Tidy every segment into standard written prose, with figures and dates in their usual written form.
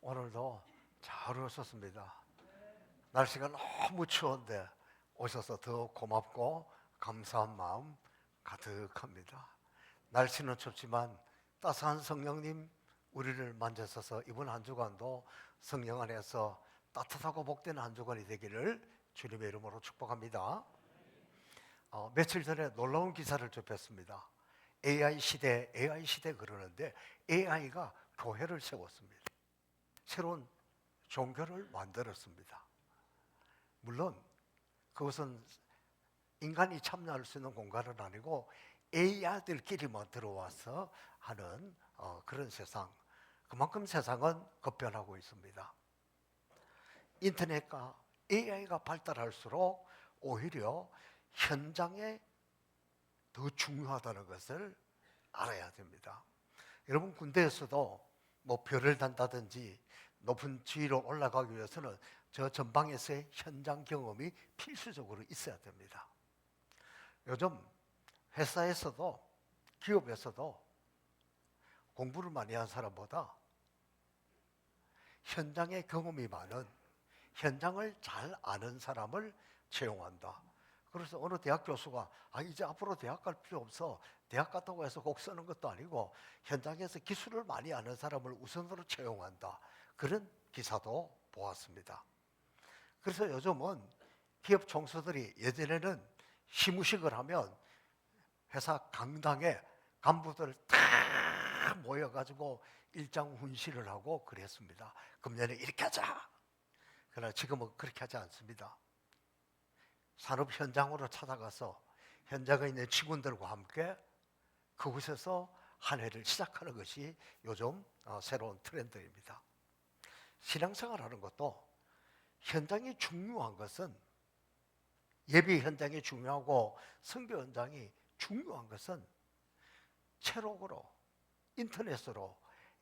오늘도 잘 오셨습니다. 날씨가 너무 추운데 오셔서 더 고맙고 감사한 마음 가득합니다. 날씨는 춥지만 따스한 성령님 우리를 만져서서 이번 한 주간도 성령 안에서 따뜻하고 복된 한 주간이 되기를 주님의 이름으로 축복합니다. 며칠 전에 놀라운 기사를 접했습니다. AI 시대 그러는데 AI가 교회를 세웠습니다. 새로운 종교를 만들었습니다. 물론 그것은 인간이 참여할 수 있는 공간은 아니고 AI들끼리만 들어와서 하는 그런 세상. 그만큼 세상은 급변하고 있습니다. 인터넷과 AI가 발달할수록 오히려 현장에 더 중요하다는 것을 알아야 됩니다. 여러분 군대에서도 뭐 별을 단다든지 높은 지위로 올라가기 위해서는 저 전방에서의 현장 경험이 필수적으로 있어야 됩니다. 요즘 회사에서도 기업에서도 공부를 많이 한 사람보다 현장의 경험이 많은 현장을 잘 아는 사람을 채용한다. 그래서 어느 대학 교수가 이제 앞으로 대학 갈 필요 없어. 대학 갔다고 해서 꼭 쓰는 것도 아니고 현장에서 기술을 많이 아는 사람을 우선으로 채용한다. 그런 기사도 보았습니다. 그래서 요즘은 기업 총수들이 예전에는 시무식을 하면 회사 강당에 간부들 다 모여가지고 일장 훈시를 하고 그랬습니다. 금년에 이렇게 하자. 그러나 지금은 그렇게 하지 않습니다. 산업 현장으로 찾아가서 현장에 있는 직원들과 함께 그곳에서 한 해를 시작하는 것이 요즘 새로운 트렌드입니다. 신앙생활하는 것도 현장이 중요한 것은 예배 현장이 중요하고 선교 현장이 중요한 것은 채록으로 인터넷으로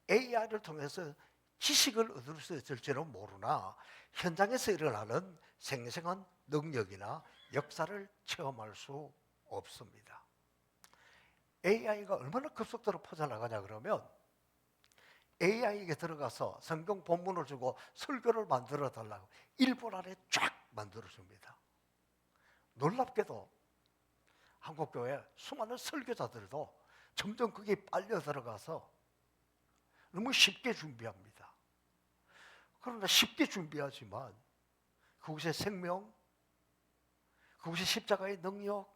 AI를 통해서 지식을 얻을 수 있을지는 모르나 현장에서 일어나는 생생한 능력이나 역사를 체험할 수 없습니다. AI가 얼마나 급속도로 퍼져나가냐 그러면 AI에게 들어가서 성경 본문을 주고 설교를 만들어 달라고 1분 안에 쫙 만들어 줍니다. 놀랍게도 한국교회 수많은 설교자들도 점점 그게 빨려 들어가서 너무 쉽게 준비합니다. 그러나 쉽게 준비하지만 그곳의 생명, 그곳의 십자가의 능력,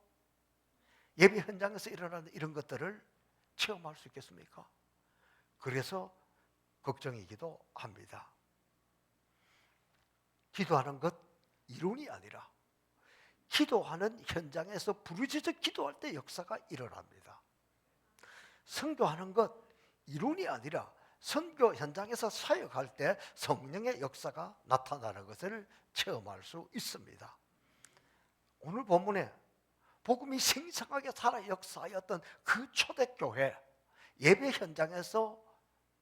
예배 현장에서 일어나는 이런 것들을 체험할 수 있겠습니까? 그래서 걱정이기도 합니다. 기도하는 것 이론이 아니라 기도하는 현장에서 부르짖어 기도할 때 역사가 일어납니다. 선교하는 것 이론이 아니라 선교 현장에서 사역할 때 성령의 역사가 나타나는 것을 체험할 수 있습니다. 오늘 본문에 복음이 생생하게 살아 역사하였던 그 초대교회 예배 현장에서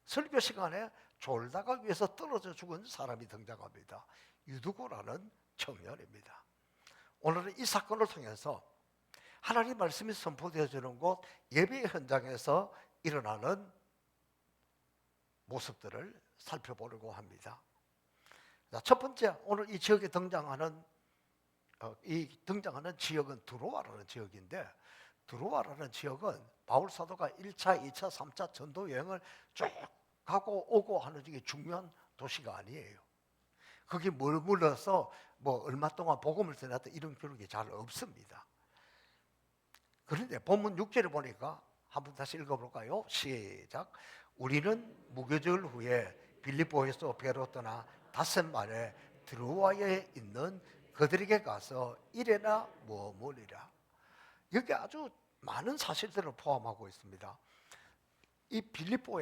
설교 시간에 졸다가 위에서 떨어져 죽은 사람이 등장합니다. 유두고라는 청년입니다. 오늘은 이 사건을 통해서 하나님 말씀이 선포되어지는 곳 예배 현장에서 일어나는 모습들을 살펴보려고 합니다. 첫 번째, 오늘 이 지역에 등장하는 지역은 드로아라는 지역인데, 드로아라는 지역은 바울 사도가 1차, 2차, 3차 전도 여행을 쭉 가고 오고 하는 중에 중요한 도시가 아니에요. 거기 머물러서 뭐 얼마 동안 복음을 전했다 이런 기록이 잘 없습니다. 그런데 본문 6절에 보니까 한번 다시 읽어볼까요? 시작. 우리는 무교절 후에 빌립보에서 배로 떠나 닷새 만에 드로아에 있는 그들에게 가서 이래나 머무리라. 여기 아주 많은 사실들을 포함하고 있습니다. 이 빌립보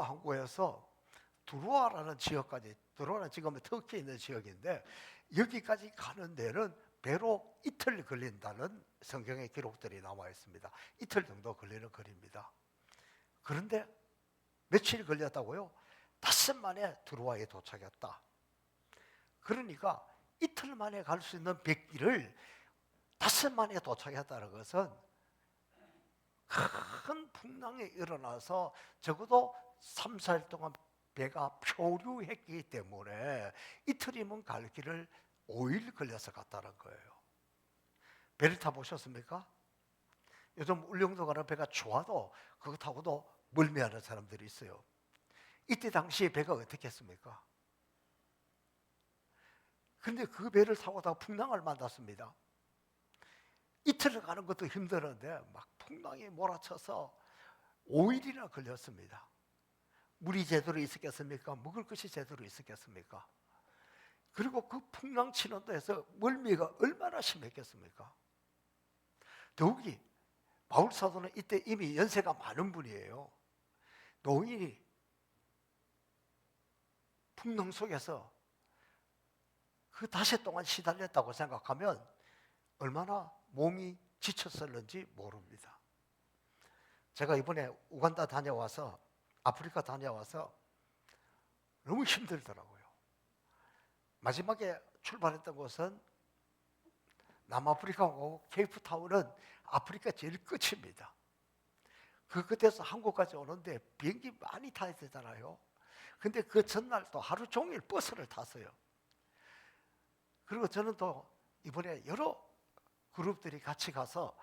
항구에서 드로아라는 지역까지, 드로아는 지금 터키에 있는 지역인데 여기까지 가는 데는 배로 이틀 걸린다는 성경의 기록들이 나와 있습니다. 이틀 정도 걸리는 거리입니다. 그런데 며칠 걸렸다고요? 닷새 만에 드로아에 도착했다. 그러니까 이틀 만에 갈 수 있는 백길을 닷새 만에 도착했다는 것은 큰 풍랑이 일어나서 적어도 3, 4일 동안 배가 표류했기 때문에 이틀이면 갈 길을 5일 걸려서 갔다는 거예요. 배를 타보셨습니까? 요즘 울릉도 가는 배가 좋아도 그거 타고도 멀미하는 사람들이 있어요. 이때 당시에 배가 어떻게 했습니까? 그런데 그 배를 타고 다 풍랑을 만났습니다. 이틀을 가는 것도 힘들었는데 막 풍랑이 몰아쳐서 5일이나 걸렸습니다. 물이 제대로 있었겠습니까? 먹을 것이 제대로 있었겠습니까? 그리고 그 풍랑 치는 데서 멀미가 얼마나 심했겠습니까? 더욱이 바울 사도는 이때 이미 연세가 많은 분이에요. 노인이 풍랑 속에서 그 닷새 동안 시달렸다고 생각하면 얼마나 몸이 지쳤을는지 모릅니다. 제가 이번에 우간다 다녀와서 아프리카 다녀와서 너무 힘들더라고요. 마지막에 출발했던 곳은 남아프리카고 케이프타운은 아프리카 제일 끝입니다. 그 끝에서 한국까지 오는데 비행기 많이 타야 되잖아요. 근데 그 전날 또 하루 종일 버스를 탔어요. 그리고 저는 또 이번에 여러 그룹들이 같이 가서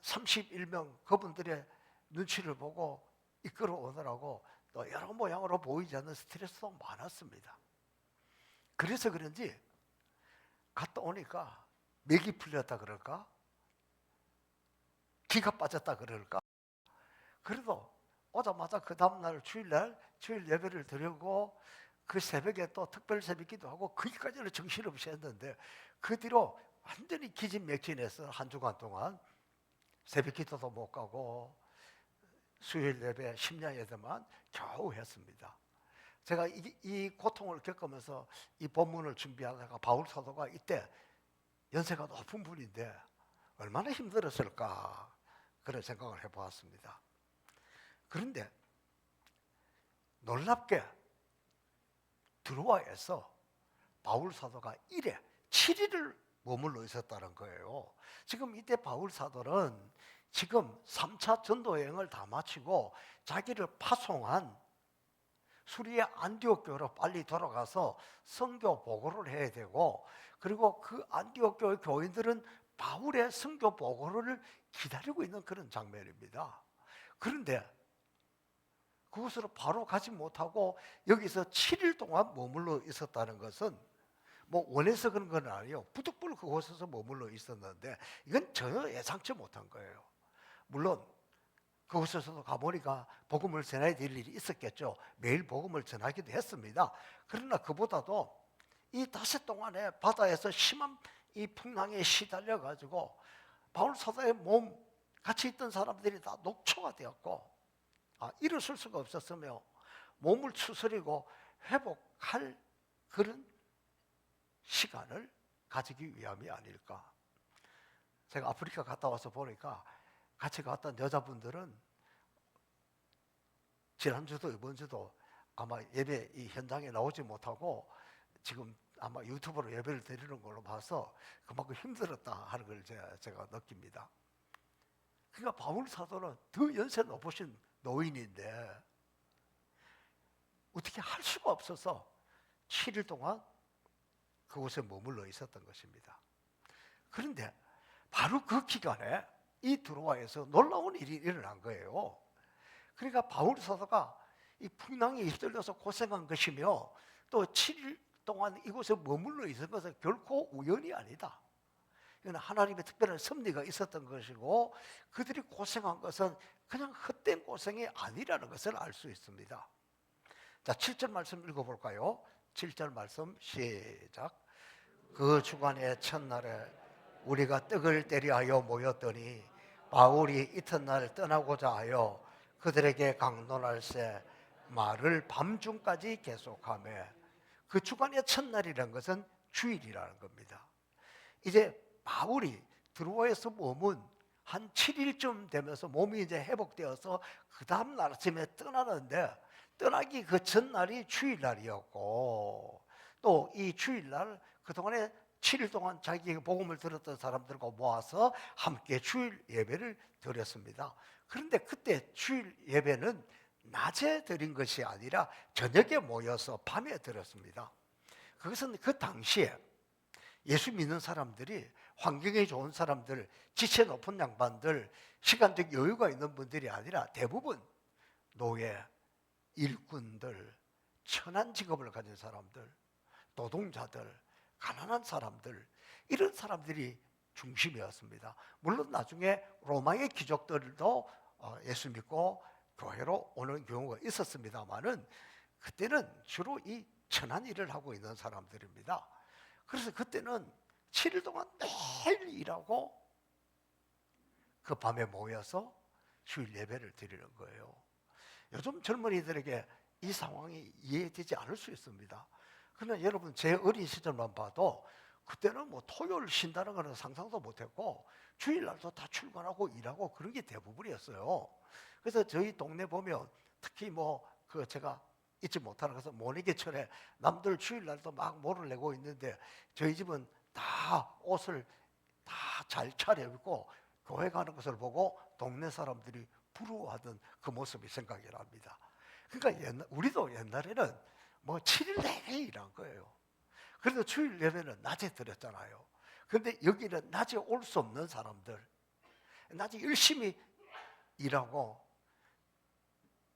31명 그분들의 눈치를 보고 이끌어 오느라고 또 여러 모양으로 보이지 않는 스트레스도 많았습니다. 그래서 그런지 갔다 오니까 맥이 풀렸다 그럴까? 기가 빠졌다 그럴까? 그래도 오자마자 그 다음날 주일날 주일 예배를 드리고 그 새벽에 또 특별 새벽기도 하고 거기까지는 정신없이 했는데 그 뒤로 완전히 기진맥진해서 한 주간 동안 새벽기도도 못 가고 수요일 예배 심야 예배만 겨우 했습니다. 제가 이 고통을 겪으면서 이 본문을 준비하다가 바울 사도가 이때 연세가 높은 분인데 얼마나 힘들었을까 그런 생각을 해보았습니다. 그런데 놀랍게 드로아에서 바울 사도가 7일을 머물러 있었다는 거예요. 지금 이때 바울 사도는 지금 3차 전도 여행을 다 마치고 자기를 파송한 수리의 안디옥 교회로 빨리 돌아가서 선교 보고를 해야 되고, 그리고 그 안디옥 교회 교인들은 바울의 선교 보고를 기다리고 있는 그런 장면입니다. 그런데 그곳으로 바로 가지 못하고 여기서 7일 동안 머물러 있었다는 것은 뭐 원해서 그런 건 아니에요. 부득불 그곳에서 머물러 있었는데 이건 전혀 예상치 못한 거예요. 물론 그곳에서도 가보니까 복음을 전해야 될 일이 있었겠죠. 매일 복음을 전하기도 했습니다. 그러나 그보다도 이 닷새 동안에 바다에서 심한 이 풍랑에 시달려 가지고 바울 사도의 몸 같이 있던 사람들이 다 녹초가 되었고 일어설 수가 없었으며 몸을 추스리고 회복할 그런 시간을 가지기 위함이 아닐까. 제가 아프리카 갔다 와서 보니까 같이 갔던 여자분들은 지난주도 이번주도 아마 예배 이 현장에 나오지 못하고 지금 아마 유튜브로 예배를 드리는 걸로 봐서 그만큼 힘들었다 하는 걸 제가 느낍니다. 그러니까 바울 사도는 더 연세 높으신 노인인데 어떻게 할 수가 없어서 7일 동안 그곳에 머물러 있었던 것입니다. 그런데 바로 그 기간에 이 드로아에서 놀라운 일이 일어난 거예요. 그러니까 바울 사도가 이 풍랑에 휩쓸려서 고생한 것이며 또 7일 동안 이곳에 머물러 있은 것은 결코 우연이 아니다. 이건 하나님의 특별한 섭리가 있었던 것이고 그들이 고생한 것은 그냥 헛된 고생이 아니라는 것을 알 수 있습니다. 자, 7절 말씀 읽어볼까요? 7절 말씀 시작. 그 주간의 첫날에 우리가 떡을 때리하여 모였더니 바울이 이튿날 떠나고자 하여 그들에게 강론할새 말을 밤중까지 계속하며, 그 주간의 첫날이라는 것은 주일이라는 겁니다. 이제 바울이 드로아에서 머문 한 7일쯤 되면서 몸이 이제 회복되어서 그 다음 날 아침에 떠나는데 떠나기 그 전날이 주일날이었고 또 이 주일날 그동안에 7일 동안 자기에게 복음을 들었던 사람들과 모아서 함께 주일 예배를 드렸습니다. 그런데 그때 주일 예배는 낮에 드린 것이 아니라 저녁에 모여서 밤에 드렸습니다. 그것은 그 당시에 예수 믿는 사람들이, 환경이 좋은 사람들, 지체 높은 양반들, 시간적 여유가 있는 분들이 아니라 대부분 노예, 일꾼들, 천한 직업을 가진 사람들, 노동자들, 가난한 사람들, 이런 사람들이 중심이었습니다. 물론 나중에 로마의 귀족들도 예수 믿고 교회로 오는 경우가 있었습니다만은 그때는 주로 이 천한 일을 하고 있는 사람들입니다. 그래서 그때는 7일 동안 매일 일하고 그 밤에 모여서 주일 예배를 드리는 거예요. 요즘 젊은이들에게 이 상황이 이해되지 않을 수 있습니다. 그러나 여러분, 제 어린 시절만 봐도 그때는 뭐 토요일 쉰다는 것은 상상도 못했고 주일날도 다 출근하고 일하고 그런 게 대부분이었어요. 그래서 저희 동네 보면 특히 뭐 그 제가 잊지 못하는 것은 모내기철에 남들 주일날도 막 모를 내고 있는데 저희 집은 다 옷을 다 잘 차려입고 교회 가는 것을 보고 동네 사람들이 부러워하던 그 모습이 생각이 납니다. 그러니까 우리도 옛날에는 뭐 7일 내내 일한 거예요. 그래도 주일 예배는 낮에 드렸잖아요. 그런데 여기는 낮에 올 수 없는 사람들, 낮에 열심히 일하고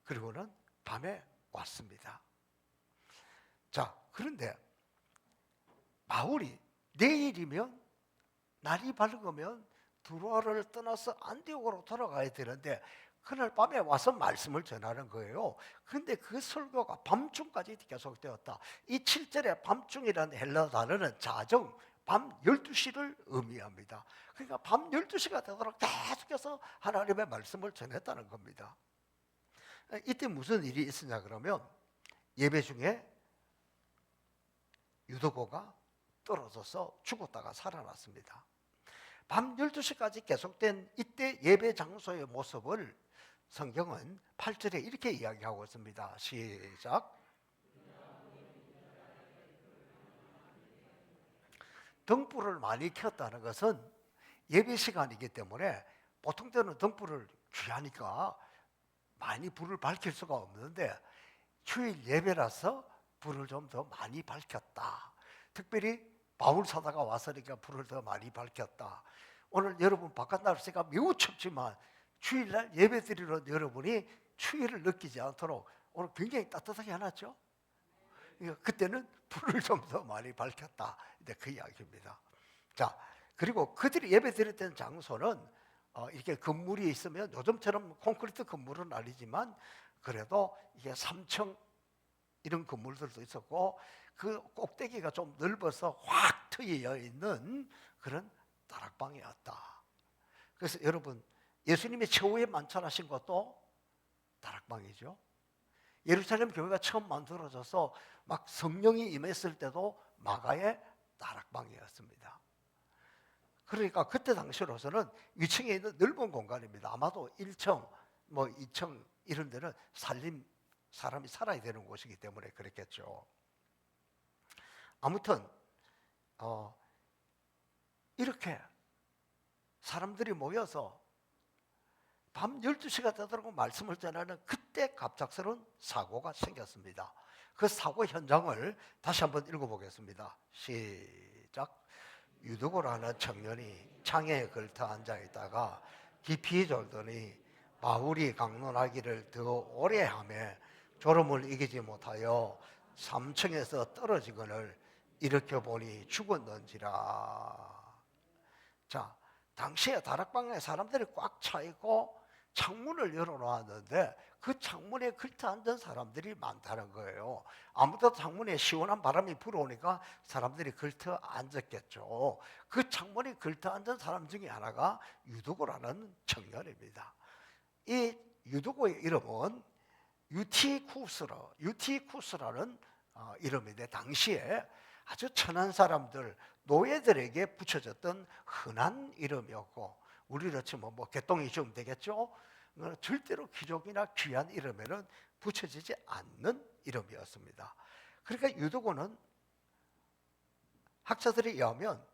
그리고는 밤에 왔습니다. 자, 그런데 바울이 내일이면, 날이 밝으면 두로아를 떠나서 안디옥으로 돌아가야 되는데 그날 밤에 와서 말씀을 전하는 거예요. 그런데 그 설교가 밤중까지 계속되었다. 이 7절에 밤중이라는 헬라 단어는 자정, 밤 12시를 의미합니다. 그러니까 밤 12시가 되도록 계속해서 하나님의 말씀을 전했다는 겁니다. 이때 무슨 일이 있었냐 그러면 예배 중에 유도고가 떨어져서 죽었다가 살아났습니다. 밤 12시까지 계속된 이때 예배 장소의 모습을 성경은 8절에 이렇게 이야기하고 있습니다. 시작. 등불을 많이 켰다는 것은 예배 시간이기 때문에 보통 때는 등불을 귀하니까 많이 불을 밝힐 수가 없는데 주일 예배라서 불을 좀 더 많이 밝혔다. 특별히 바울 사도가 왔으니까 불을 더 많이 밝혔다. 오늘 여러분 바깥 날씨가 매우 춥지만 주일날 예배 드리러 여러분이 추위를 느끼지 않도록 오늘 굉장히 따뜻하게 해놨죠. 그때는 불을 좀 더 많이 밝혔다. 그 이야기입니다. 자, 그리고 그들이 예배 드렸던 장소는 이렇게 건물이 있으면 요즘처럼 콘크리트 건물은 아니지만 그래도 이게 3층 이런 건물들도 있었고 그 꼭대기가 좀 넓어서 확 트여 있는 그런 다락방이었다. 그래서 여러분, 예수님이 최후에 만찬하신 것도 다락방이죠. 예루살렘 교회가 처음 만들어져서 막 성령이 임했을 때도 마가의 다락방이었습니다. 그러니까 그때 당시로서는 위층에 있는 넓은 공간입니다. 아마도 1층, 뭐 2층 이런 데는 사람이 살아야 되는 곳이기 때문에 그랬겠죠. 아무튼 이렇게 사람들이 모여서 밤 12시가 되도록 말씀을 전하는 그때 갑작스러운 사고가 생겼습니다. 그 사고 현장을 다시 한번 읽어보겠습니다. 시작. 유두고라는 청년이 창에 걸터 앉아있다가 깊이 졸더니 바울이 강론하기를 더 오래 하며 졸음을 이기지 못하여 3층에서 떨어지거늘 일으켜보니 죽었는지라. 자, 당시에 다락방에 사람들이 꽉 차있고 창문을 열어놓았는데 그 창문에 걸터 앉은 사람들이 많다는 거예요. 아무도 창문에 시원한 바람이 불어오니까 사람들이 걸터 앉았겠죠. 그 창문에 걸터 앉은 사람 중에 하나가 유두고라는 청년입니다. 이 유두고의 이름은 유티쿠스라는 이름인데 당시에 아주 천한 사람들, 노예들에게 붙여졌던 흔한 이름이었고 우리로 치면 뭐 개똥이 좀 되겠죠. 절대로 귀족이나 귀한 이름에는 붙여지지 않는 이름이었습니다. 그러니까 유두고는 학자들에 의하면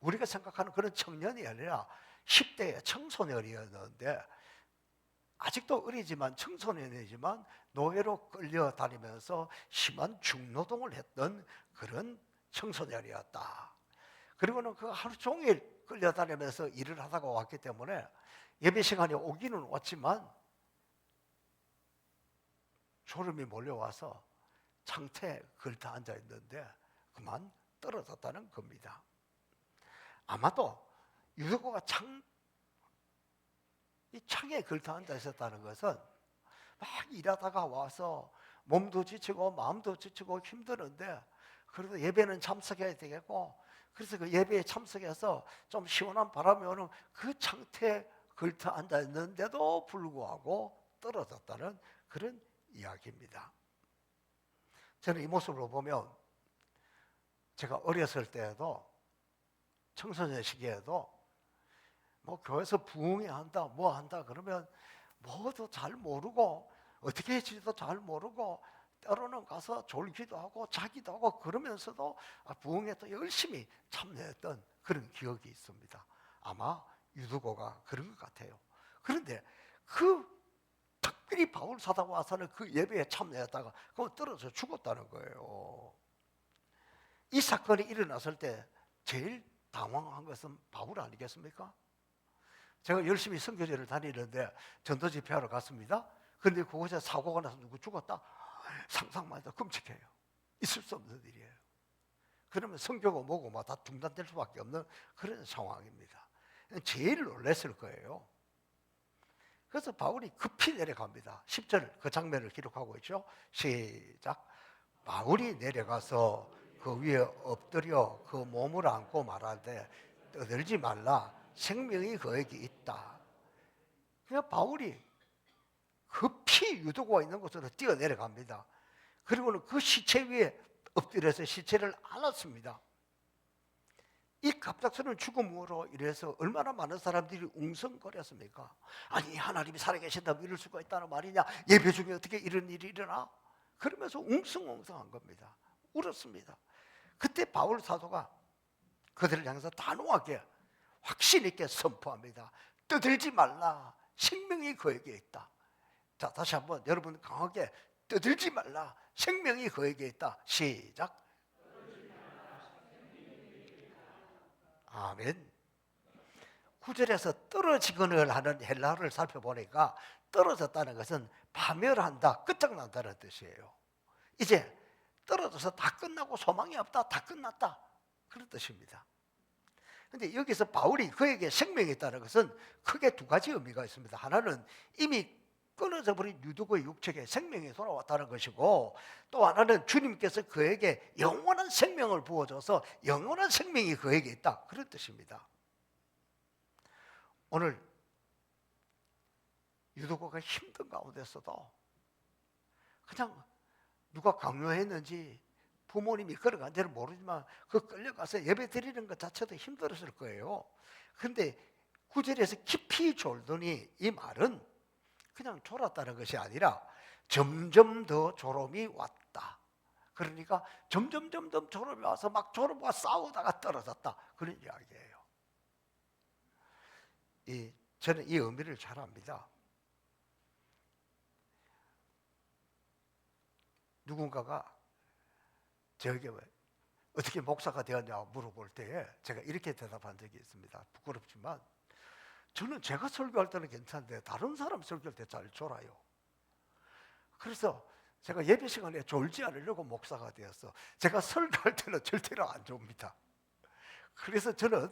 우리가 생각하는 그런 청년이 아니라 10대의 청소년이었는데 아직도 어리지만 청소년이지만 노예로 끌려다니면서 심한 중노동을 했던 그런 청소년이었다. 그리고는 그 하루 종일 끌려다니면서 일을 하다가 왔기 때문에 예배 시간에 오기는 왔지만 졸음이 몰려와서 창태에 걸터 앉아 있는데 그만 떨어졌다는 겁니다. 아마도 유도고가 이 창에 걸터 앉아 있었다는 것은 막 일하다가 와서 몸도 지치고 마음도 지치고 힘드는데 그래도 예배는 참석해야 되겠고, 그래서 그 예배에 참석해서 좀 시원한 바람이 오는 그 창태에 걸터 앉아 있는데도 불구하고 떨어졌다는 그런 이야기입니다. 저는 이 모습을 보면 제가 어렸을 때에도 청소년 시기에도 뭐 교회에서 부흥회 한다 뭐 한다 그러면 뭐도 잘 모르고 어떻게 해지도 잘 모르고 때로는 가서 졸기도 하고 자기도 하고 그러면서도 부흥회 또 열심히 참여했던 그런 기억이 있습니다. 아마 유두고가 그런 것 같아요. 그런데 특별히 바울 사도가 와서는 그 예배에 참여했다가 그건 떨어져 죽었다는 거예요. 이 사건이 일어났을 때 제일 당황한 것은 바울 아니겠습니까? 제가 열심히 선교제를 다니는데 전도 집회하러 갔습니다. 그런데 그곳에 사고가 나서 누구 죽었다? 상상만 해도 끔찍해요. 있을 수 없는 일이에요. 그러면 선교고 뭐고 다 중단될 수밖에 없는 그런 상황입니다. 제일 놀랐을 거예요. 그래서 바울이 급히 내려갑니다. 10절 그 장면을 기록하고 있죠. 시작. 바울이 내려가서 그 위에 엎드려 그 몸을 안고 말하되 떠들지 말라, 생명이 그에게 있다. 그러니까 바울이 급히 유도고가 있는 곳으로 뛰어내려갑니다. 그리고는 그 시체 위에 엎드려서 시체를 안았습니다. 이 갑작스러운 죽음으로 인해서 얼마나 많은 사람들이 웅성거렸습니까? 아니 하나님이 살아계신다면 이럴 수가 있다는 말이냐, 예배 중에 어떻게 이런 일이 일어나? 그러면서 웅성웅성한 겁니다. 울었습니다. 그때 바울 사도가 그들을 향해서 단호하게 확신 있게 선포합니다. 떠들지 말라, 생명이 그에게 있다. 자, 다시 한번 여러분 강하게 떠들지 말라, 생명이 그에게 있다. 시작. 아멘. 9절에서 떨어지거늘 하는 헬라어를 살펴보니까 떨어졌다는 것은 파멸한다, 끝장난다는 뜻이에요. 이제 떨어져서 다 끝나고 소망이 없다, 다 끝났다, 그런 뜻입니다. 그런데 여기서 바울이 그에게 생명이 있다는 것은 크게 두 가지 의미가 있습니다. 하나는 이미 끊어져 버린 유두고의 육체에 생명이 돌아왔다는 것이고, 또 하나는 주님께서 그에게 영원한 생명을 부어줘서 영원한 생명이 그에게 있다, 그런 뜻입니다. 오늘 유두고가 힘든 가운데서도 그냥 누가 강요했는지 부모님이 끌어간지는 모르지만 그 끌려가서 예배 드리는 것 자체도 힘들었을 거예요. 그런데 9절에서 깊이 졸더니 이 말은 그냥 졸았다는 것이 아니라 점점 더 졸음이 왔다. 그러니까 점점 졸음이 와서 막 졸음과 싸우다가 떨어졌다, 그런 이야기예요. 저는 이 의미를 잘 압니다. 누군가가 저에게 어떻게 목사가 되었냐 물어볼 때에 제가 이렇게 대답한 적이 있습니다. 부끄럽지만 저는 제가 설교할 때는 괜찮은데 다른 사람 설교할 때 잘 졸아요. 그래서 제가 예배 시간에 졸지 않으려고 목사가 되었어. 제가 설교할 때는 절대로 안 졸습니다. 그래서 저는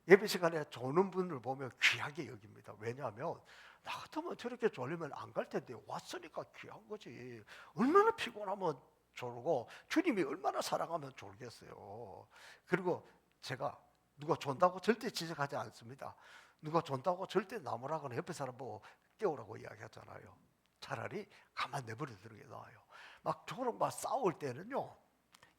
예배 시간에 조는 분을 보면 귀하게 여깁니다. 왜냐하면 나 같으면 저렇게 졸리면 안 갈 텐데 왔으니까 귀한 거지. 얼마나 피곤하면 졸고 주님이 얼마나 사랑하면 졸겠어요. 그리고 제가 누가 존다고 절대 지적하지 않습니다. 누가 존다고 절대 나무라거나 옆에 사람 보고 깨우라고 이야기하잖아요. 차라리 가만 내버려 두는 게 나아요. 막 졸음과 싸울 때는요,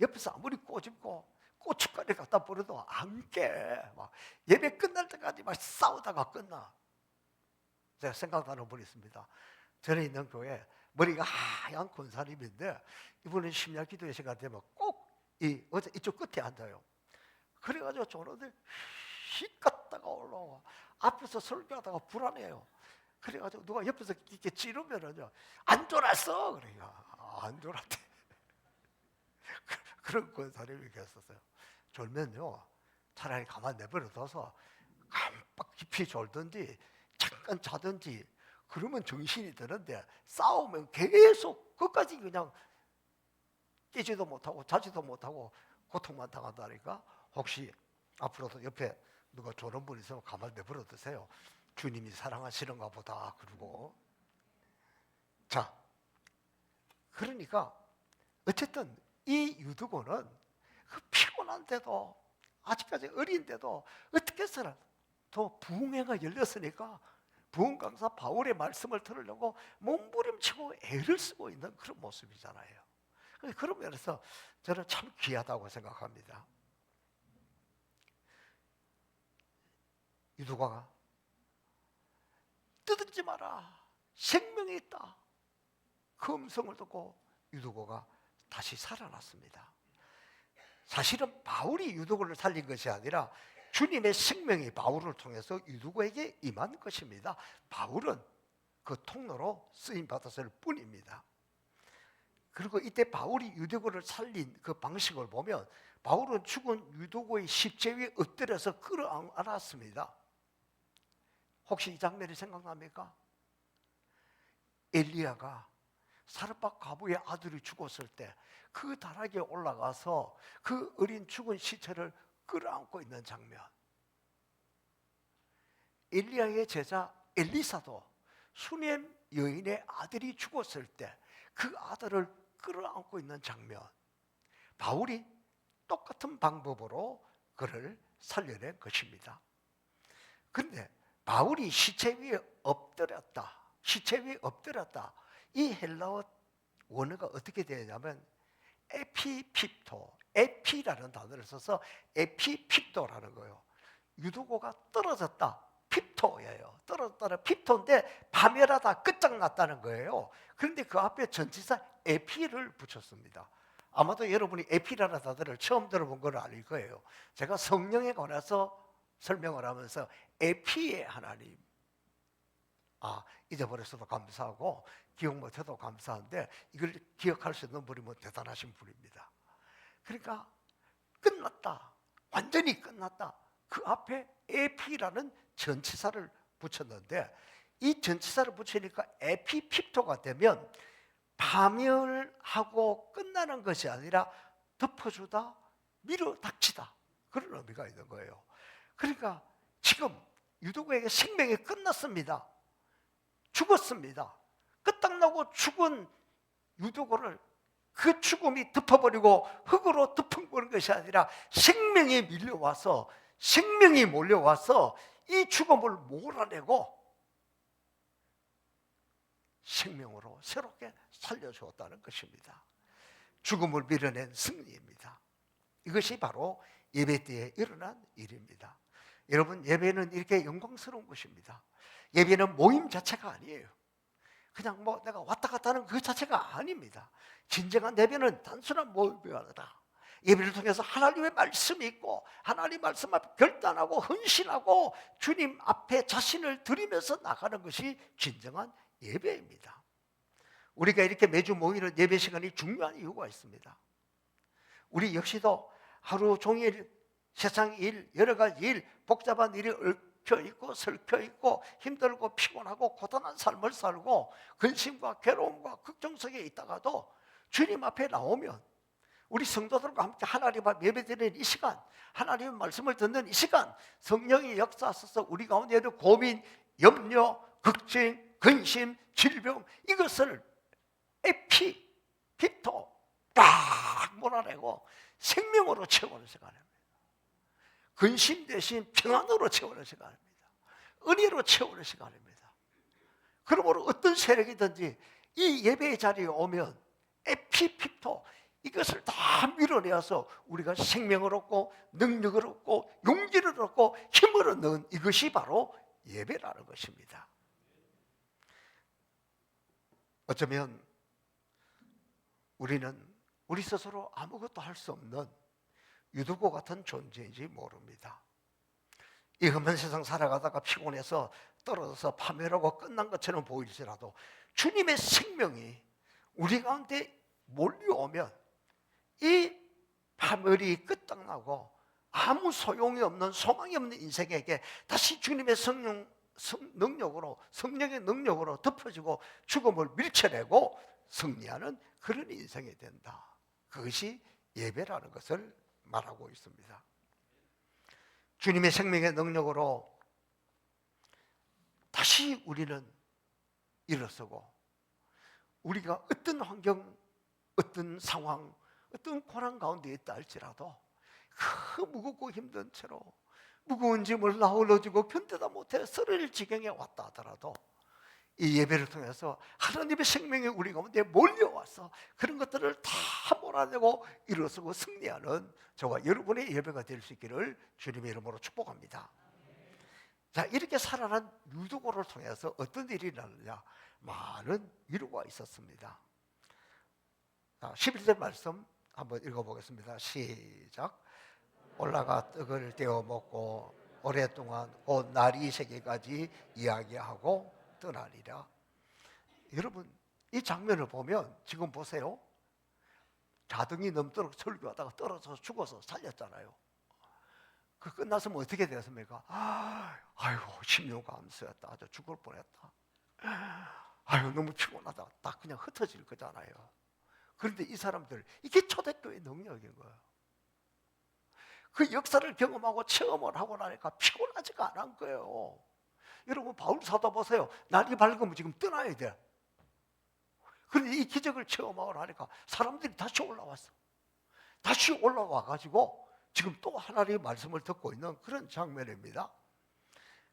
옆에서 아무리 꼬집고 고춧가루 갖다 버려도 안 깨. 막 예배 끝날 때까지 막 싸우다가 끝나. 제가 생각나는 분이 있습니다. 전에 있는 교회 머리가 하얀 권사님인데 이분은 심야 기도회 시간 되면 꼭 어제 이쪽 끝에 앉아요. 그래가지고 저런데 휙 갔다가 올라와 앞에서 설교하다가 불안해요. 그래가지고 누가 옆에서 이렇게 찌르면은요, 안 졸았어. 그래요. 안 졸았대. 그런 권사님이 계셨어요. 졸면요, 차라리 가만 내버려둬서 깜빡 깊이 졸든지 잠깐 자든지 그러면 정신이 드는데, 싸우면 계속 끝까지 그냥 깨지도 못하고 자지도 못하고 고통만 당한다니까. 혹시 앞으로도 옆에 누가 조는 분 있으면 가만 내버려 두세요. 주님이 사랑하시는가 보다. 그러고. 자, 그러니까 어쨌든 이 유두고는 그 피곤한데도, 아직까지 어린데도 어떻게 해서는 또 부흥회가 열렸으니까 부흥 강사 바울의 말씀을 들으려고 몸부림치고 애를 쓰고 있는 그런 모습이잖아요. 그런 면에서 저는 참 귀하다고 생각합니다. 유두가가 뜨들지 마라, 생명이 있다, 그 음성을 듣고 유두고가 다시 살아났습니다. 사실은 바울이 유두고를 살린 것이 아니라 주님의 생명이 바울을 통해서 유두고에게 임한 것입니다. 바울은 그 통로로 쓰임받았을 뿐입니다. 그리고 이때 바울이 유두고를 살린 그 방식을 보면 바울은 죽은 유두고의 십제 위에 엎드려서 끌어안았습니다. 혹시 이 장면이 생각납니까? 엘리야가 사르밧 과부의 아들이 죽었을 때 그 다락에 올라가서 그 어린 죽은 시체를 끌어안고 있는 장면. 엘리야의 제자 엘리사도 수넴 여인의 아들이 죽었을 때 그 아들을 끌어안고 있는 장면. 바울이 똑같은 방법으로 그를 살려낸 것입니다. 그런데 바울이 시체 위에 엎드렸다, 시체 위에 엎드렸다, 이 헬라어 원어가 어떻게 되냐면 에피핍토, 에피라는 단어를 써서 에피핍토라는 거예요. 유두고가 떨어졌다, 핍토예요. 떨어졌다는 핍토인데 파멸하다, 끝장났다는 거예요. 그런데 그 앞에 전치사 에피를 붙였습니다. 아마도 여러분이 에피라는 단어를 처음 들어본 건 아닐 거예요. 제가 성령에 관해서 설명을 하면서 에피의 하나님, 잊어버렸어도 감사하고 기억 못해도 감사한데 이걸 기억할 수 있는 분이면 대단하신 분입니다. 그러니까 끝났다, 완전히 끝났다, 그 앞에 에피라는 전치사를 붙였는데, 이 전치사를 붙이니까 에피핍토가 되면 파멸하고 끝나는 것이 아니라 덮어주다, 밀어닥치다, 그런 의미가 있는 거예요. 그러니까 지금 유두고에게 생명이 끝났습니다. 죽었습니다. 끝장나고 죽은 유두고를 그 죽음이 덮어버리고 흙으로 덮어버린 것이 아니라 생명이 밀려와서, 생명이 몰려와서 이 죽음을 몰아내고 생명으로 새롭게 살려주었다는 것입니다. 죽음을 밀어낸 승리입니다. 이것이 바로 예배 때에 일어난 일입니다. 여러분, 예배는 이렇게 영광스러운 것입니다. 예배는 모임 자체가 아니에요. 그냥 내가 왔다 갔다 하는 그 자체가 아닙니다. 진정한 예배는 단순한 모임이 아니라 예배를 통해서 하나님의 말씀이 있고 하나님 말씀 앞에 결단하고 헌신하고 주님 앞에 자신을 드리면서 나가는 것이 진정한 예배입니다. 우리가 이렇게 매주 모이는 예배 시간이 중요한 이유가 있습니다. 우리 역시도 하루 종일 세상 일, 여러 가지 일, 복잡한 일이 얽혀 있고 설켜 있고 힘들고 피곤하고 고단한 삶을 살고 근심과 괴로움과 걱정 속에 있다가도 주님 앞에 나오면 우리 성도들과 함께 하나님 앞 예배드리는 이 시간, 하나님의 말씀을 듣는 이 시간, 성령이 역사하셔서 우리 가운데 있는 고민, 염려, 걱정, 근심, 질병, 이것을 핍토 딱 몰아내고 생명으로 채우는 시간입니다. 근심 대신 평안으로 채우는 시간입니다. 은혜로 채우는 시간입니다. 그러므로 어떤 세력이든지 이 예배의 자리에 오면 에피핍토, 이것을 다 밀어내어서 우리가 생명을 얻고 능력을 얻고 용기를 얻고 힘을 얻는, 이것이 바로 예배라는 것입니다. 어쩌면 우리는 우리 스스로 아무것도 할 수 없는 유두고 같은 존재인지 모릅니다. 이 험한 세상 살아가다가 피곤해서 떨어져서 파멸하고 끝난 것처럼 보일지라도 주님의 생명이 우리 가운데 몰려오면 이 파멸이 끝장나고 아무 소용이 없는, 소망이 없는 인생에게 다시 주님의 성령의 능력으로 덮어지고 죽음을 밀쳐내고 승리하는 그런 인생이 된다. 그것이 예배라는 것을 말하고 있습니다. 주님의 생명의 능력으로 다시 우리는 일어서고, 우리가 어떤 환경, 어떤 상황, 어떤 고난 가운데 있다 할지라도 그 무겁고 힘든 채로 무거운 짐을 나홀로지고 견디다 못해 쓰러질 지경에 왔다 하더라도 이 예배를 통해서 하나님의 생명이 우리 가운데 몰려와서 그런 것들을 다 몰아내고 일어서고 승리하는 저와 여러분의 예배가 될 수 있기를 주님의 이름으로 축복합니다. 자, 이렇게 살아난 유두고를 통해서 어떤 일이 일어나느냐, 많은 위로가 있었습니다. 11절 말씀 한번 읽어보겠습니다. 시작. 올라가 떡을 떼어 먹고 오랫동안 곧 날이 새기까지 이야기하고 떠나리라. 여러분, 이 장면을 보면 지금 보세요. 자등이 넘도록 설교하다가 떨어져서 죽어서 살렸잖아요. 그 끝났으면 어떻게 되었습니까? 아이고, 심령감수였다. 아주 죽을 뻔했다. 아유, 너무 피곤하다. 딱 그냥 흩어질 거잖아요. 그런데 이 사람들, 이게 초대교회의 능력인 거예요. 그 역사를 경험하고 체험을 하고 나니까 피곤하지가 않은 거예요. 여러분, 바울 사도 보세요. 날이 밝으면 지금 떠나야 돼. 그런데 이 기적을 체험하고 나니까 사람들이 다시 올라왔어. 다시 올라와 가지고 지금 또 하나님의 말씀을 듣고 있는 그런 장면입니다.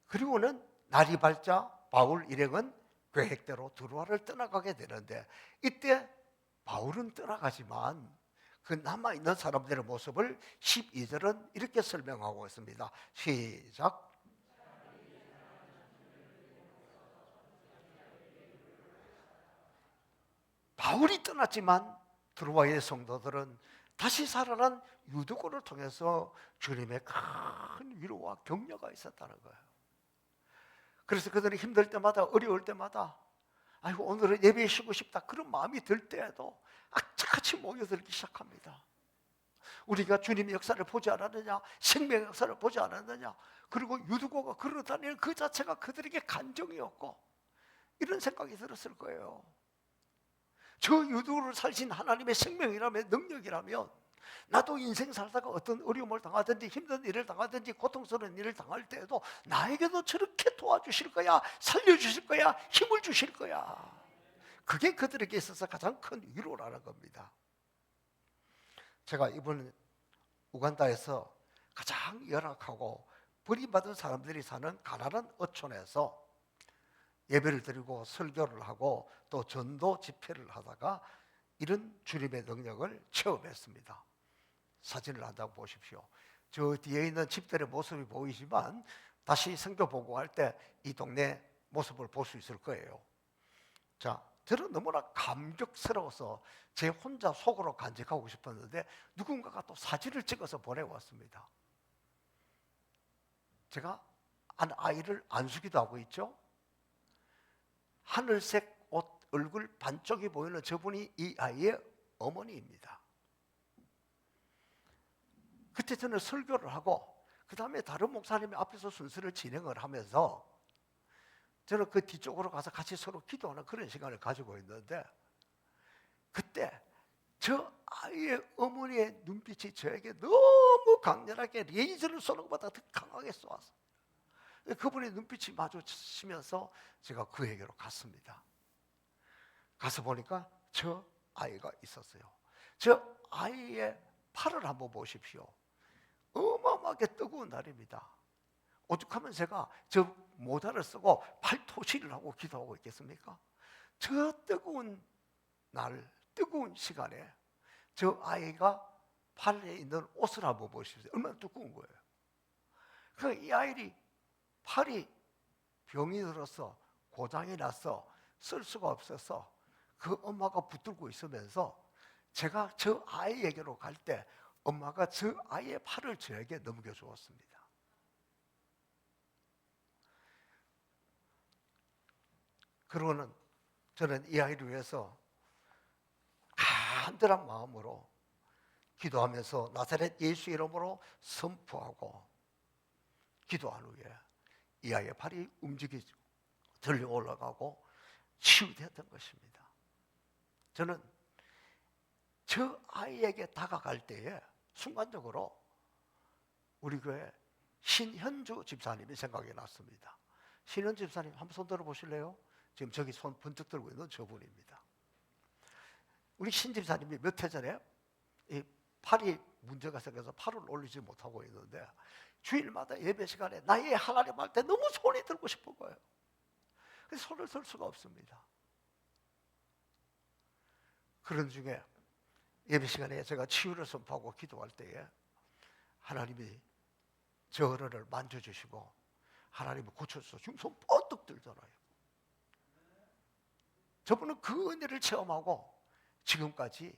그리고는 날이 밝자 바울 일행은 계획대로 드로아를 떠나가게 되는데, 이때 바울은 떠나가지만 그 남아있는 사람들의 모습을 12절은 이렇게 설명하고 있습니다. 시작. 바울이 떠났지만 드로아의 성도들은 다시 살아난 유두고를 통해서 주님의 큰 위로와 격려가 있었다는 거예요. 그래서 그들이 힘들 때마다, 어려울 때마다, 아이고, 오늘은 예배 쉬고 싶다, 그런 마음이 들 때에도 악착같이 모여들기 시작합니다. 우리가 주님의 역사를 보지 않았느냐, 생명의 역사를 보지 않았느냐, 그리고 유두고가 걸어다니는 그 자체가 그들에게 간정이었고, 이런 생각이 들었을 거예요. 저 유두고를 살신 하나님의 생명이라면, 능력이라면 나도 인생 살다가 어떤 어려움을 당하든지 힘든 일을 당하든지 고통스러운 일을 당할 때에도 나에게도 저렇게 도와주실 거야, 살려주실 거야, 힘을 주실 거야. 그게 그들에게 있어서 가장 큰 위로라는 겁니다. 제가 이번 우간다에서 가장 열악하고 버림받은 사람들이 사는 가난한 어촌에서 예배를 드리고 설교를 하고 또 전도 집회를 하다가 이런 주님의 능력을 체험했습니다. 사진을 한다고 보십시오. 저 뒤에 있는 집들의 모습이 보이지만 다시 선교 보고할 때 이 동네 모습을 볼 수 있을 거예요. 자, 저는 너무나 감격스러워서 제 혼자 속으로 간직하고 싶었는데 누군가가 또 사진을 찍어서 보내왔습니다. 제가 아이를 안수기도 하고 있죠. 하늘색 옷, 얼굴 반쪽이 보이는 저분이 이 아이의 어머니입니다. 그때 저는 설교를 하고 그 다음에 다른 목사님이 앞에서 순서를 진행을 하면서 저는 그 뒤쪽으로 가서 같이 서로 기도하는 그런 시간을 가지고 있는데, 그때 저 아이의 어머니의 눈빛이 저에게 너무 강렬하게 레이저를 쏘는 것보다 더 강하게 쏘았어요. 그분의 눈빛이 마주치면서 제가 그에게로 갔습니다. 가서 보니까 저 아이가 있었어요. 저 아이의 팔을 한번 보십시오. 어마어마하게 뜨거운 날입니다. 오죽하면 제가 저 모자를 쓰고 팔토시를 하고 기도하고 있겠습니까? 저 뜨거운 날, 뜨거운 시간에 저 아이가 팔에 있는 옷을 한번 보십시오. 얼마나 두꺼운 거예요. 이 아이이 팔이 병이 들어서 고장이 나서 쓸 수가 없어서 그 엄마가 붙들고 있으면서 제가 저 아이에게로 갈 때 엄마가 저 아이의 팔을 저에게 넘겨주었습니다. 그러고는 저는 이 아이를 위해서 간절한 마음으로 기도하면서 나사렛 예수 이름으로 선포하고 기도한 후에 이 아이의 발이 움직이고 들려 올라가고 치유되었던 것입니다. 저는 저 아이에게 다가갈 때에 순간적으로 우리 교회 신현주 집사님이 생각이 났습니다. 신현주 집사님 한번 손 들어보실래요? 지금 저기 손 번쩍 들고 있는 저분입니다. 우리 신 집사님이 몇 해 전에 이 팔이 문제가 생겨서 팔을 올리지 못하고 있는데 주일마다 예배 시간에 나의 하나님 할 때 너무 손이 들고 싶은 거예요. 그래서 손을 들 수가 없습니다. 그런 중에 예배 시간에 제가 치유를 선포하고 기도할 때에 하나님이 저 어른을 만져주시고 하나님을 고쳐서 지금 손 뻗떡 들잖아요. 저분은 그 은혜를 체험하고 지금까지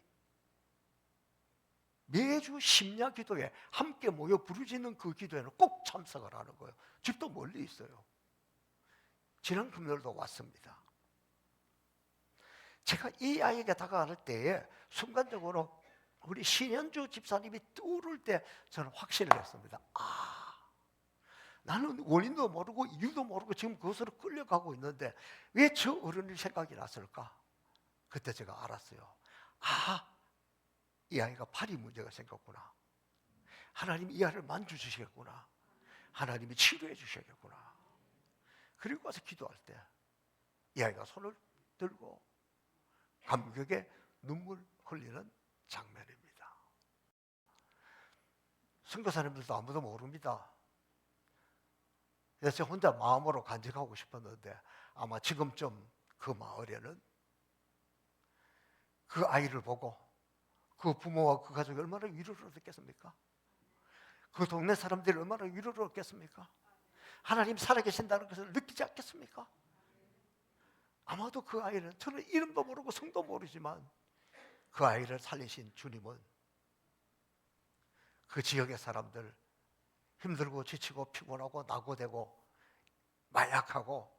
매주 심야 기도에 함께 모여 부르짖는 그 기도에는 꼭 참석을 하는 거예요. 집도 멀리 있어요. 지난 금요일도 왔습니다. 제가 이 아이에게 다가갈 때에 순간적으로 우리 신현주 집사님이 떠오를 때 저는 확신을 했습니다. 나는 원인도 모르고 이유도 모르고 지금 그것으로 끌려가고 있는데 왜 저 어른이 생각이 났을까? 그때 제가 알았어요. 이 아이가 팔이 문제가 생겼구나. 하나님이 이 아이를 만져주시겠구나. 하나님이 치료해 주시겠구나. 그리고 와서 기도할 때 이 아이가 손을 들고 감격에 눈물 흘리는 장면입니다. 선교사님들도 아무도 모릅니다. 그래서 혼자 마음으로 간직하고 싶었는데 아마 지금쯤 그 마을에는 그 아이를 보고 그 부모와 그 가족이 얼마나 위로를 얻겠습니까? 그 동네 사람들이 얼마나 위로를 얻겠습니까? 하나님 살아계신다는 것을 느끼지 않겠습니까? 아마도 그 아이는 저는 이름도 모르고 성도 모르지만 그 아이를 살리신 주님은 그 지역의 사람들 힘들고 지치고 피곤하고 낙오되고 마약하고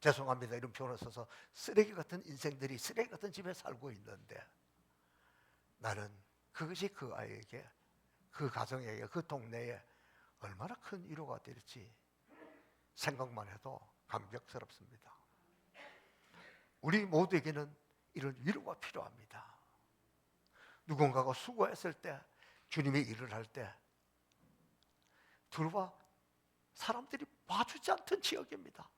죄송합니다 이런 표현을 써서 쓰레기 같은 인생들이 쓰레기 같은 집에 살고 있는데 나는 그것이 그 아이에게 그 가정에게 그 동네에 얼마나 큰 위로가 될지 생각만 해도 감격스럽습니다. 우리 모두에게는 이런 위로가 필요합니다. 누군가가 수고했을 때 주님의 일을 할 때 들어와 사람들이 봐주지 않던 지역입니다.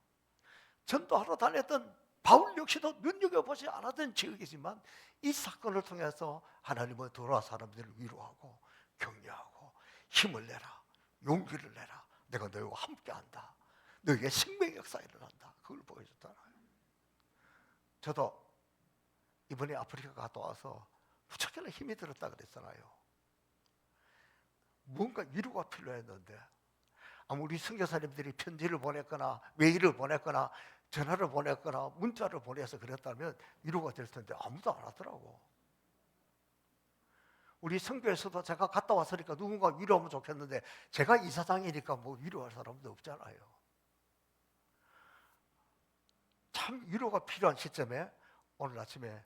전도하러 다녔던 바울 역시도 눈여겨보지 않았던 지역이지만 이 사건을 통해서 하나님은 돌아와 사람들을 위로하고 격려하고 힘을 내라, 용기를 내라, 내가 너희와 함께한다, 너희의 생명의 역사 일어난다, 그걸 보여줬잖아요. 저도 이번에 아프리카 갔다 와서 무척이나 힘이 들었다 그랬잖아요. 뭔가 위로가 필요했는데 아무리 선교사님들이 편지를 보냈거나 메일을 보냈거나 전화를 보냈거나 문자를 보내서 그랬다면 위로가 될 텐데 아무도 안 하더라고. 우리 선교에서도 제가 갔다 왔으니까 누군가 위로하면 좋겠는데 제가 이사장이니까 뭐 위로할 사람도 없잖아요. 참 위로가 필요한 시점에 오늘 아침에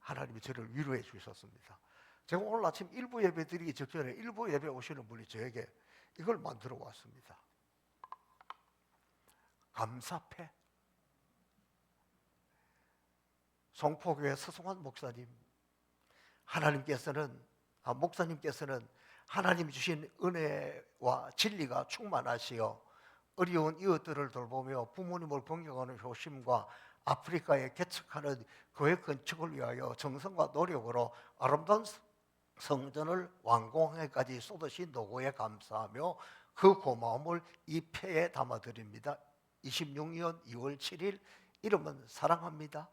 하나님이 저를 위로해 주셨습니다. 제가 오늘 아침 일부 예배 드리기 직전에 일부 예배 오시는 분이 저에게 이걸 만들어 왔습니다. 감사패. 송포교회 서성환 목사님, 목사님께서는 하나님이 주신 은혜와 진리가 충만하시어 어려운 이웃들을 돌보며 부모님을 공경하는 효심과 아프리카에 개척하는 교회 건축을 위하여 정성과 노력으로 아름다운 성전을 완공하기까지 쏟으신 노고에 감사하며 그 고마움을 이 패에 담아드립니다. 26년 2월 7일 이름은 사랑합니다.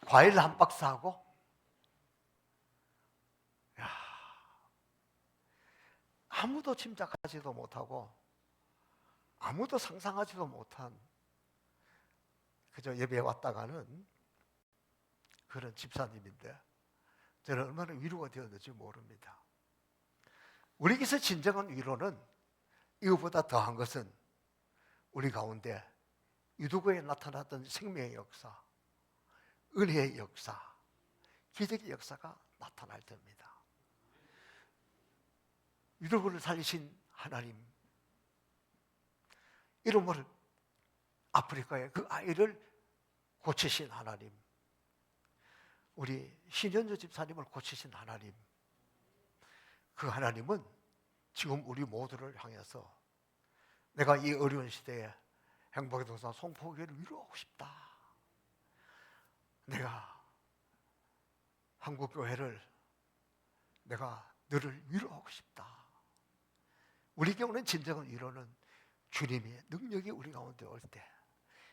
과일 한 박스 하고 아무도 짐작하지도 못하고 아무도 상상하지도 못한 그저 예배에 왔다가는 그런 집사님인데 저는 얼마나 위로가 되었는지 모릅니다. 우리에게서 진정한 위로는 이것보다 더한 것은 우리 가운데 유두고에 나타났던 생명의 역사, 은혜의 역사, 기적의 역사가 나타날 때입니다. 유두고를 살리신 하나님, 이름을 아프리카의 그 아이를 고치신 하나님, 우리 신현주 집사님을 고치신 하나님, 그 하나님은 지금 우리 모두를 향해서 내가 이 어려운 시대에 행복의 동산 송포교회를 위로하고 싶다. 내가 한국교회를 내가 너를 위로하고 싶다. 우리 경우는 진정한 위로는 주님의 능력이 우리 가운데 올 때,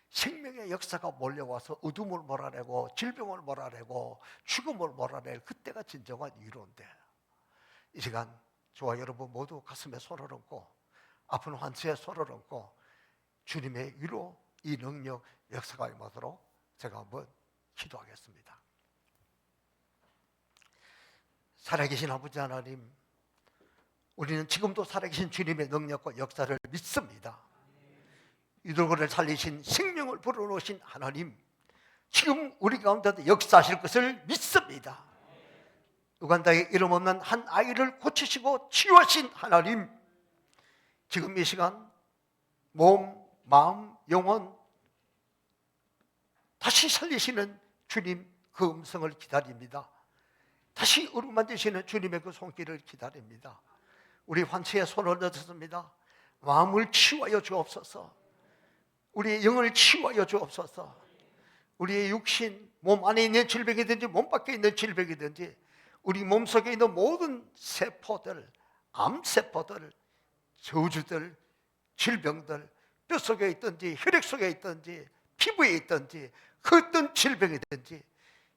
생명의 역사가 몰려와서 어둠을 몰아내고 질병을 몰아내고 죽음을 몰아낼 그때가 진정한 위로인데, 이 시간 저와 여러분 모두 가슴에 손을 얹고 아픈 환자에 손을 얹고 주님의 위로, 이 능력, 역사가 임하도록 제가 한번 기도하겠습니다. 살아계신 아버지 하나님, 우리는 지금도 살아계신 주님의 능력과 역사를 믿습니다. 유두고를 살리신, 생명을 불어넣으신 하나님, 지금 우리 가운데도 역사하실 것을 믿습니다. 우간다에 이름 없는 한 아이를 고치시고 치유하신 하나님, 지금 이 시간 몸, 마음, 영혼 다시 살리시는 주님 그 음성을 기다립니다. 다시 어루만지시는 주님의 그 손길을 기다립니다. 우리 환치에 손을 넣었습니다. 마음을 치유하여 주옵소서. 우리의 영을 치유하여 주옵소서. 우리의 육신, 몸 안에 있는 질병이든지 몸 밖에 있는 질병이든지 우리 몸속에 있는 모든 세포들, 암세포들, 저주들, 질병들, 뼈속에 있든지 혈액 속에 있든지 피부에 있든지 그 어떤 질병이든지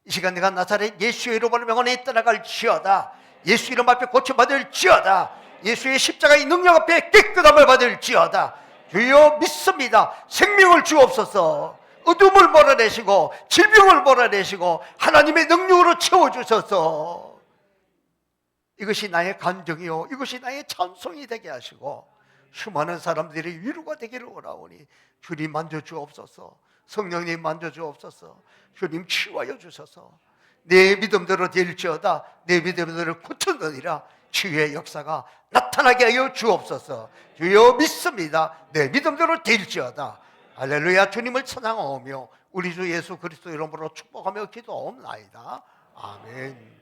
이 시간 내가 나사렛 예수의 이름으로 명하노니 떠나갈지어다. 예수 이름 앞에 고쳐받을지어다. 예수의 십자가의 능력 앞에 깨끗함을 받을지어다. 주여 믿습니다. 생명을 주옵소서. 어둠을 몰아내시고 질병을 몰아내시고 하나님의 능력으로 채워주셔서 이것이 나의 간증이요, 이것이 나의 찬송이 되게 하시고 수많은 사람들이 위로가 되기를 원하오니 주님 만져주옵소서. 성령님 만져주옵소서. 주님 치유하여 주셔서 내 믿음대로 될지어다. 내 믿음대로 고쳤느니라. 치유의 역사가 나타나게 하여 주옵소서. 주여 믿습니다. 내 믿음대로 될지어다. 할렐루야. 주님을 찬양하오며 우리 주 예수 그리스도 이름으로 축복하며 기도하옵나이다. 아멘.